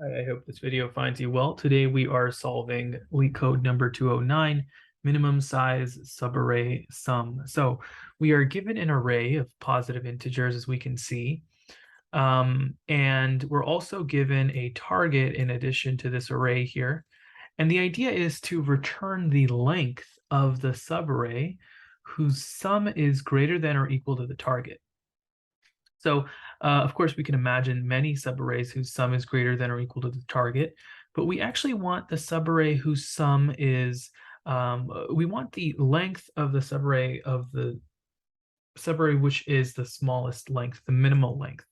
I hope this video finds you well. Today we are solving LeetCode number 209, minimum size subarray sum. So we are given an array of positive integers, as we can see. And we're also given a target in addition to this array here. And the idea is to return the length of the subarray whose sum is greater than or equal to the target. So, of course, we can imagine many subarrays whose sum is greater than or equal to the target, but we actually want the subarray whose sum is, we want the length of the subarray which is the smallest length, the minimal length,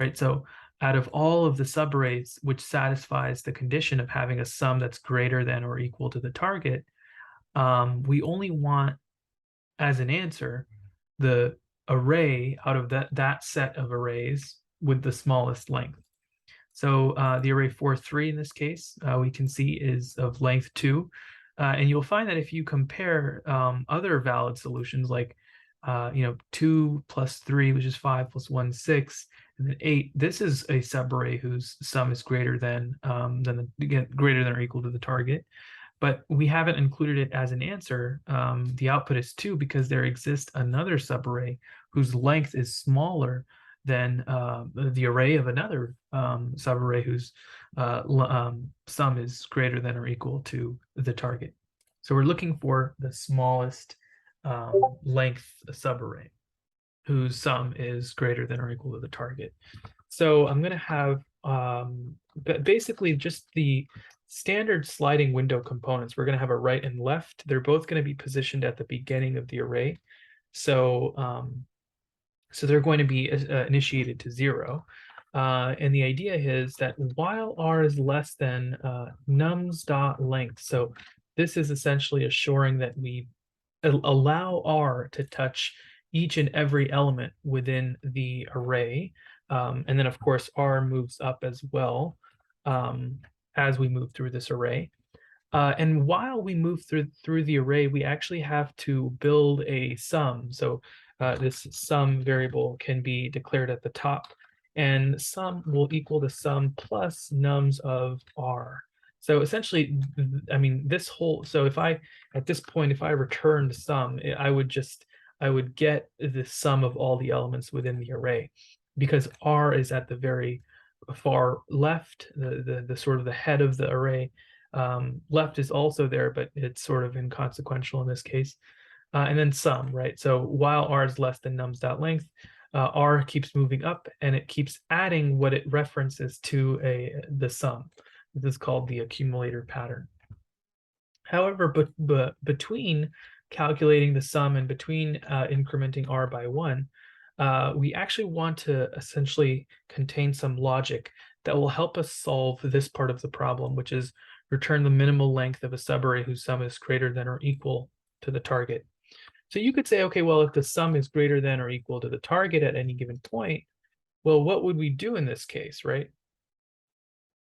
right? So out of all of the subarrays which satisfies the condition of having a sum that's greater than or equal to the target, we only want as an answer the array out of that set of arrays with the smallest length. So the array 4, 3 in this case, we can see is of length 2. And you'll find that if you compare other valid solutions like 2 plus 3, which is 5 plus 1, 6, and then 8, this is a subarray whose sum is greater than greater than or equal to the target. But we haven't included it as an answer. The output is 2 because there exists another subarray whose length is smaller than the array of another subarray whose sum is greater than or equal to the target. So we're looking for the smallest length subarray whose sum is greater than or equal to the target. So I'm going to have basically just the standard sliding window components. We're going to have a right and left. They're both going to be positioned at the beginning of the array. So, so they're going to be initiated to 0. And the idea is that while r is less than nums.length, so this is essentially assuring that we allow r to touch each and every element within the array. And then, of course, r moves up as well as we move through this array. And while we move through the array, we actually have to build a sum. So this sum variable can be declared at the top, and sum will equal the sum plus nums of r. So essentially, I mean, this whole, so if I, at this point, if I returned sum, I would get the sum of all the elements within the array, because r is at the very far left, the sort of the head of the array. Left is also there, but it's sort of inconsequential in this case. And then sum, right? So while r is less than nums.length, r keeps moving up and it keeps adding what it references to the sum. This is called the accumulator pattern. However, but between calculating the sum and between incrementing r by 1, we actually want to essentially contain some logic that will help us solve this part of the problem, which is return the minimal length of a subarray whose sum is greater than or equal to the target. So you could say, okay, well, if the sum is greater than or equal to the target at any given point, well, what would we do in this case, right?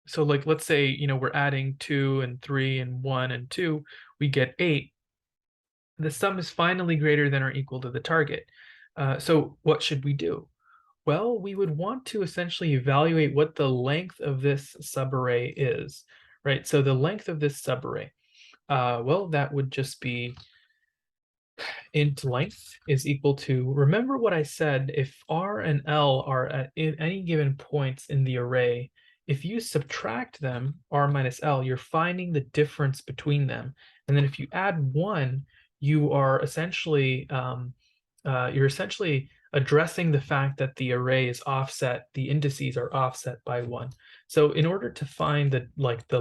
So like, let's say, we're adding 2 and 3 and 1 and 2, we get 8. The sum is finally greater than or equal to the target. So what should we do? Well, we would want to essentially evaluate what the length of this subarray is, right? So the length of this subarray, well, that would just be int length is equal to, remember what I said, if r and l are at any given points in the array, if you subtract them, r minus l, you're finding the difference between them. And then if you add 1, you are essentially addressing the fact that the array is offset, the indices are offset by 1. So in order to find the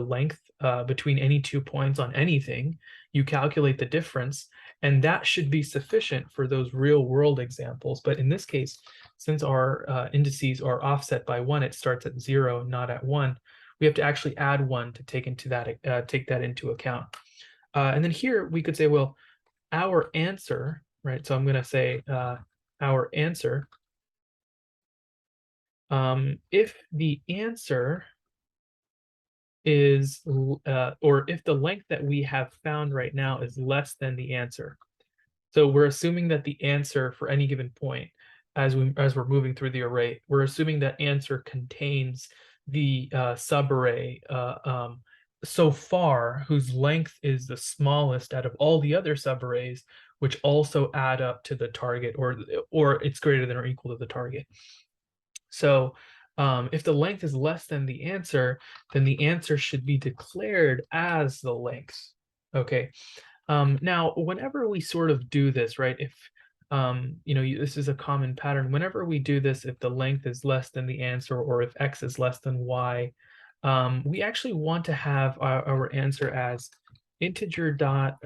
length between any 2 points on anything, you calculate the difference, and that should be sufficient for those real world examples. But in this case, since our indices are offset by 1, it starts at 0, not at 1. We have to actually add 1 to take that into account. And then here we could say, well, our answer, right? So I'm going to say our answer. If the answer is, or if the length that we have found right now is less than the answer. So we're assuming that the answer for any given point, as we're moving through the array, we're assuming that answer contains the subarray so far, whose length is the smallest out of all the other subarrays, which also add up to the target, or it's greater than or equal to the target. So if the length is less than the answer, then the answer should be declared as the length. Okay. Now, whenever we sort of do this, right, if this is a common pattern. Whenever we do this, if the length is less than the answer, or if x is less than y, we actually want to have our answer as integer dot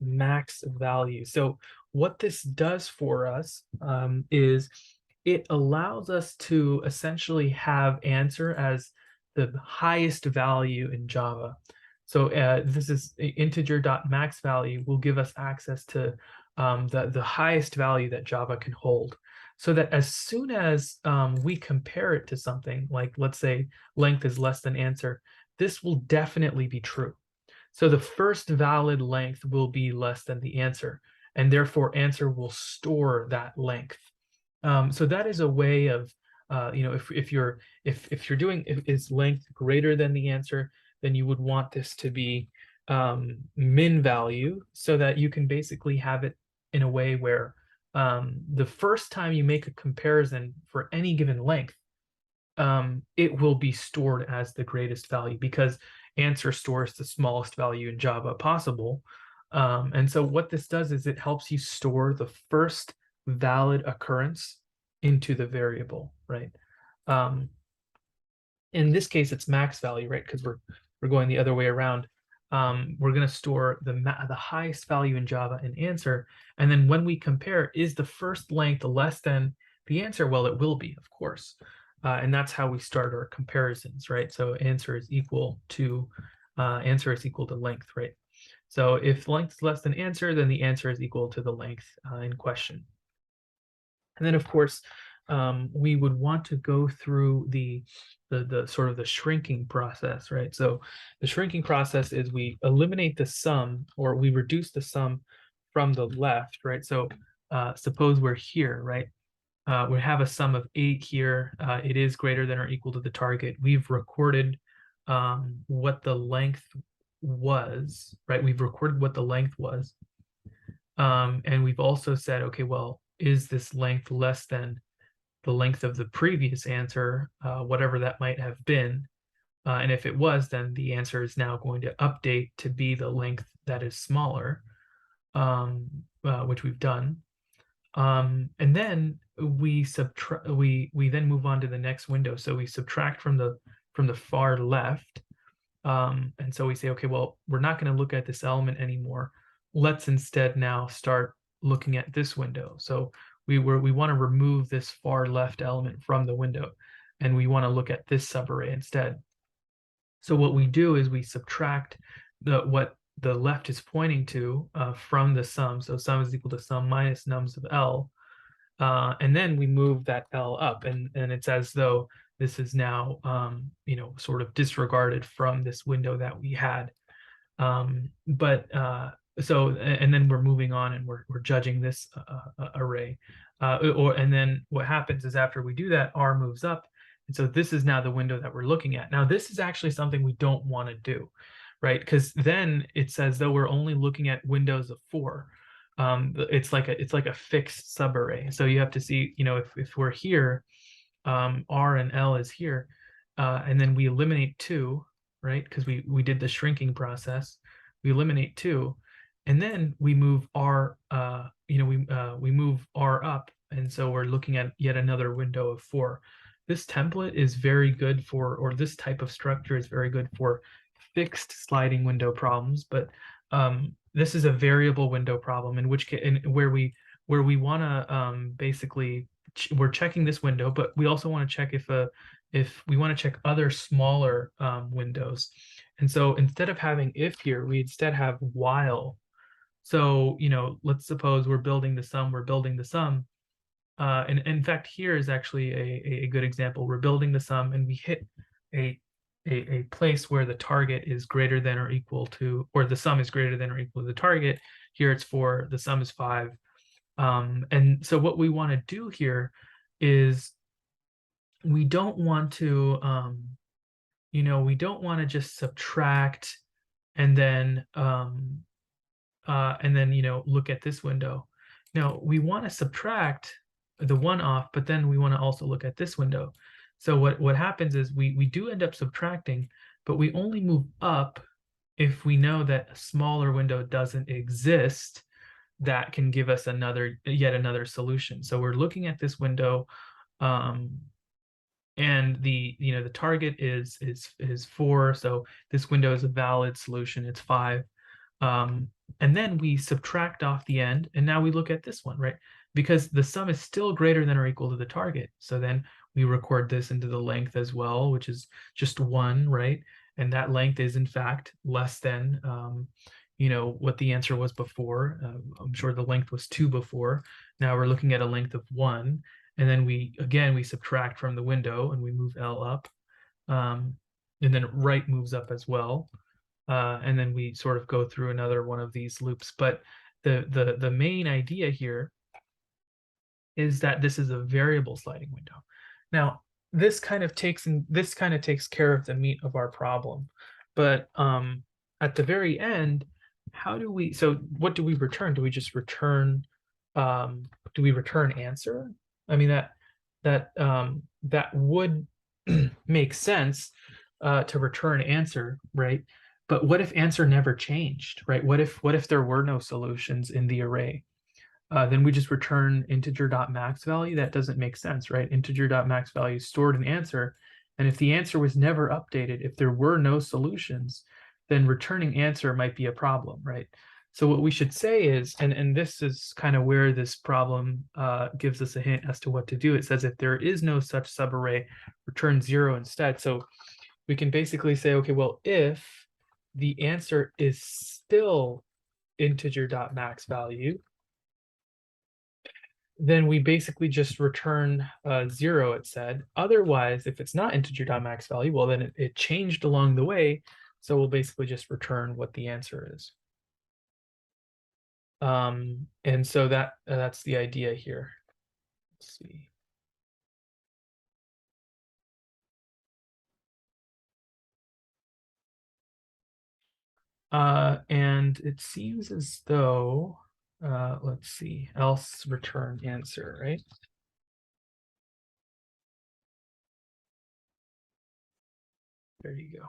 max value. So what this does for us is it allows us to essentially have answer as the highest value in Java. So this is integer dot max value will give us access to the highest value that Java can hold. So that as soon as we compare it to something, like let's say length is less than answer, this will definitely be true. So the first valid length will be less than the answer, and therefore answer will store that length. So that is a way of, if you're doing, if is length greater than the answer, then you would want this to be min value, so that you can basically have it in a way where the first time you make a comparison for any given length, it will be stored as the greatest value, because answer stores the smallest value in Java possible. And so what this does is it helps you store the first valid occurrence into the variable, right? In this case, it's max value, right? Because we're going the other way around. We're going to store the highest value in Java in answer, and then when we compare, is the first length less than the answer? Well, it will be, of course, and that's how we start our comparisons, right? So answer is equal to length, right? So if length is less than answer, then the answer is equal to the length in question. And then, of course, we would want to go through the sort of the shrinking process, right? So the shrinking process is we eliminate the sum, or we reduce the sum from the left, right? So suppose we're here, right? We have a sum of 8 here. It is greater than or equal to the target. We've recorded what the length was, right? We've recorded what the length was. And we've also said, okay, well, is this length less than the length of the previous answer, whatever that might have been? And if it was, then the answer is now going to update to be the length that is smaller, which we've done. And then we subtract. We then move on to the next window. So we subtract from the far left. And so we say, okay, well, we're not going to look at this element anymore. Let's instead now start looking at this window. So we want to remove this far left element from the window, and we want to look at this subarray instead. So what we do is we subtract what the left is pointing to from the sum. So sum is equal to sum minus nums of L. And then we move that L up, and it's as though this is now, sort of disregarded from this window that we had. And then we're moving on, and we're judging this array. And then what happens is, after we do that, R moves up. And so this is now the window that we're looking at. Now, this is actually something we don't want to do, right? Because then it says though we're only looking at windows of 4. It's like a fixed subarray. So you have to see, if we're here, R and L is here, and then we eliminate 2, right? Because we did the shrinking process. We eliminate 2, and then we move R. We move R up, and so we're looking at yet another window of 4. This template is very good for, or this type of structure is very good for fixed sliding window problems, but this is a variable window problem, in which case, where we want to basically we're checking this window, but we also want to check if we want to check other smaller windows. And so instead of having if here, we instead have while. So let's suppose we're building the sum. And in fact, here is actually a good example. We're building the sum, and we hit a place where the target is greater than or equal to, or the sum is greater than or equal to the target. Here it's 4, the sum is 5. And so what we want to do here is we don't want to we don't want to just subtract and then look at this window. Now we want to subtract the 1 off, but then we want to also look at this window. So what happens is we do end up subtracting, but we only move up if we know that a smaller window doesn't exist that can give us yet another solution. So we're looking at this window, and the target is 4, so this window is a valid solution. It's 5. And then we subtract off the end, and now we look at this one, right? Because the sum is still greater than or equal to the target. So then we record this into the length as well, which is just 1, right? And that length is in fact less than what the answer was before. I'm sure the length was 2 before. Now we're looking at a length of 1, and then we subtract from the window and we move L up, and then right moves up as well. And then we sort of go through another one of these loops. But the main idea here is that this is a variable sliding window. Now, this kind of takes care of the meat of our problem. But at the very end, what do we return? Do we just return do we return answer? I mean, that would make sense to return answer, right? But what if answer never changed, right? What if there were no solutions in the array? Then we just return integer.max value. That doesn't make sense, right? Integer.max value is stored in answer. And if the answer was never updated, if there were no solutions, then returning answer might be a problem, right? So what we should say is, and this is kind of where this problem gives us a hint as to what to do. It says if there is no such subarray, return 0 instead. So we can basically say, okay, well, if the answer is still integer.max value, then we basically just return 0, it said. Otherwise, if it's not integer.max value, well, then it changed along the way. So we'll basically just return what the answer is. And so that's the idea here. Let's see. And it seems as though, let's see, else return answer, right? There you go.